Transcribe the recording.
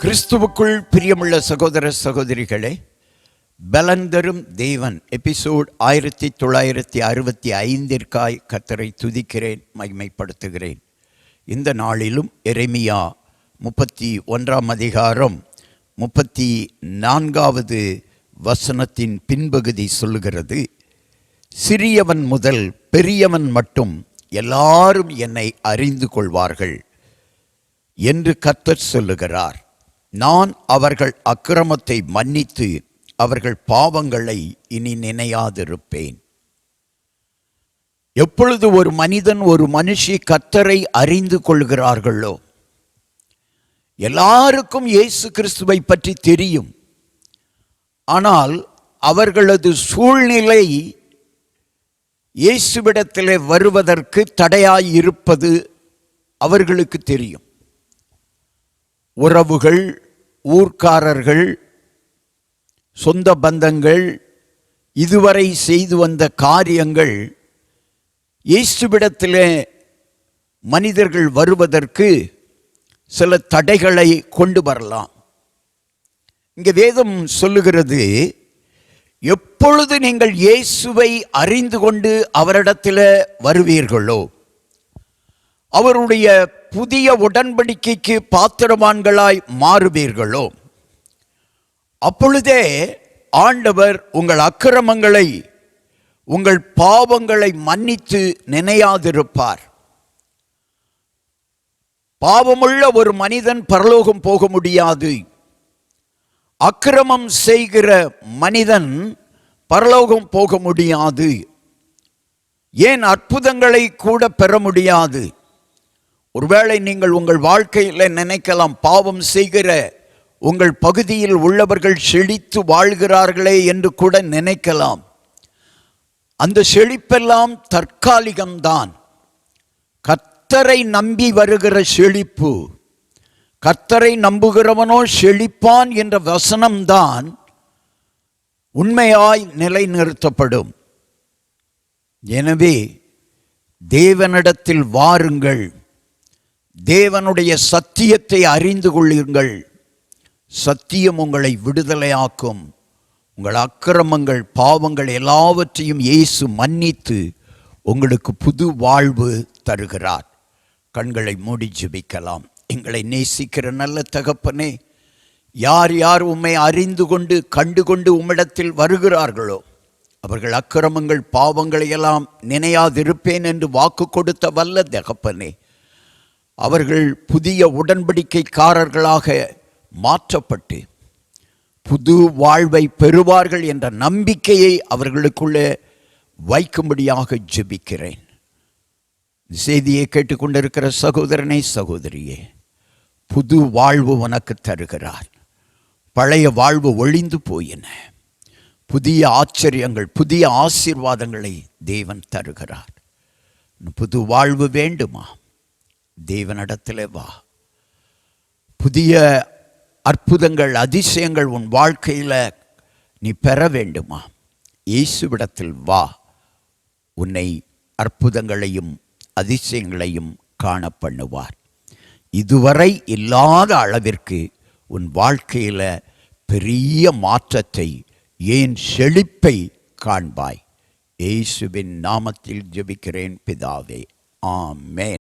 கிறிஸ்துவுக்குள் பிரியமுள்ள சகோதர சகோதரிகளே, பலந்தரும் தேவன் எபிசோட் 1965 கர்த்தரை துதிக்கிறேன், மகிமைப்படுத்துகிறேன். இந்த நாளிலும் எரேமியா 31 அதிகாரம் 34வது வசனத்தின் பின்பகுதி சொல்லுகிறது, சிறியவன் முதல் பெரியவன் மட்டும் எல்லாரும் என்னை அறிந்து கொள்வார்கள் என்று கர்த்தர் சொல்லுகிறார். நான் அவர்கள் அக்கிரமத்தை மன்னித்து அவர்கள் பாவங்களை இனி நினையாதிருப்பேன். எப்பொழுது ஒரு மனிதன் ஒரு மனுஷி கர்த்தரை அறிந்து கொள்கிறார்களோ, எல்லாருக்கும் இயேசு கிறிஸ்துவை பற்றி தெரியும். ஆனால் அவர்களது சூழ்நிலை இயேசுவிடத்திலே வருவதற்கு தடையாயிருப்பது அவர்களுக்கு தெரியும். உறவுகள், ஊர்க்காரர்கள், சொந்த பந்தங்கள் இதுவரை செய்து வந்த காரியங்கள் இயேசுவிடத்திலே மனிதர்கள் வருவதற்கு சில தடைகளை கொண்டு வரலாம். இங்கே வேதம் சொல்லுகிறது, எப்பொழுது நீங்கள் இயேசுவை அறிந்து கொண்டு அவரிடத்தில் வருவீர்களோ, அவருடைய புதிய உடன்படிக்கைக்கு பாத்திரவான்களாய் மாறுவீர்களோ, அப்பொழுதே ஆண்டவர் உங்கள் அக்கிரமங்களை, உங்கள் பாவங்களை மன்னித்து நினையாதிருப்பார். பாவமுள்ள ஒரு மனிதன் பரலோகம் போக முடியாது. அக்கிரமம் செய்கிற மனிதன் பரலோகம் போக முடியாது. ஏன் அற்புதங்களை கூட பெற முடியாது? ஒருவேளை நீங்கள் உங்கள் வாழ்க்கையில் நினைக்கலாம், பாவம் செய்கிற உங்கள் பகுதியில் உள்ளவர்கள் செழித்து வாழ்கிறார்களே என்று கூட நினைக்கலாம். அந்த செழிப்பெல்லாம் தற்காலிகம்தான். கர்த்தரை நம்பி வருகிற செழிப்பு, கர்த்தரை நம்புகிறவனோ செழிப்பான் என்ற வசனம்தான் உண்மையாய் நிலைநிறுத்தப்படும். எனவே தேவனிடத்தில் வாருங்கள், தேவனுடைய சத்தியத்தை அறிந்து கொள்ளுங்கள். சத்தியம் உங்களை விடுதலையாக்கும். உங்கள் அக்கிரமங்கள், பாவங்கள் எல்லாவற்றையும் இயேசு மன்னித்து உங்களுக்கு புது வாழ்வு தருகிறார். கண்களை மூடி ஜெபிக்கலாம். எங்களை நேசிக்கிற நல்ல தகப்பனே, யார் யார் உம்மை அறிந்து கொண்டு கண்டுகொண்டு உம்மிடத்தில் வருகிறார்களோ, அவர்கள் அக்கிரமங்கள், பாவங்களை எல்லாம் நினையாதிருப்பேன் என்று வாக்கு கொடுத்த வல்ல தகப்பனே, அவர்கள் புதிய உடன்படிக்கைக்காரர்களாக மாற்றப்பட்டு புது வாழ்வை பெறுவார்கள் என்ற நம்பிக்கையை அவர்களுக்குள்ளே வைக்கும்படியாக ஜெபிக்கிறேன். செய்தியை கேட்டுக்கொண்டிருக்கிற சகோதரனே, சகோதரியே, புது வாழ்வு உனக்கு தருகிறார். பழைய வாழ்வு ஒழிந்து போயின. புதிய ஆச்சரியங்கள், புதிய ஆசீர்வாதங்களை தேவன் தருகிறார். புது வாழ்வு வேண்டுமா? தேவனிடத்தில் வா. புதிய அற்புதங்கள், அதிசயங்கள் உன் வாழ்க்கையில் நீ பெற வேண்டுமா? இயேசுவிடத்தில் வா. உன்னை அற்புதங்களையும் அதிசயங்களையும் காண பண்ணுவார். இதுவரை இல்லாத அளவிற்கு உன் வாழ்க்கையில் பெரிய மாற்றத்தை, ஏன் செழிப்பை காண்பாய். இயேசுவின் நாமத்தில் ஜெபிக்கிறேன் பிதாவே, ஆமென்.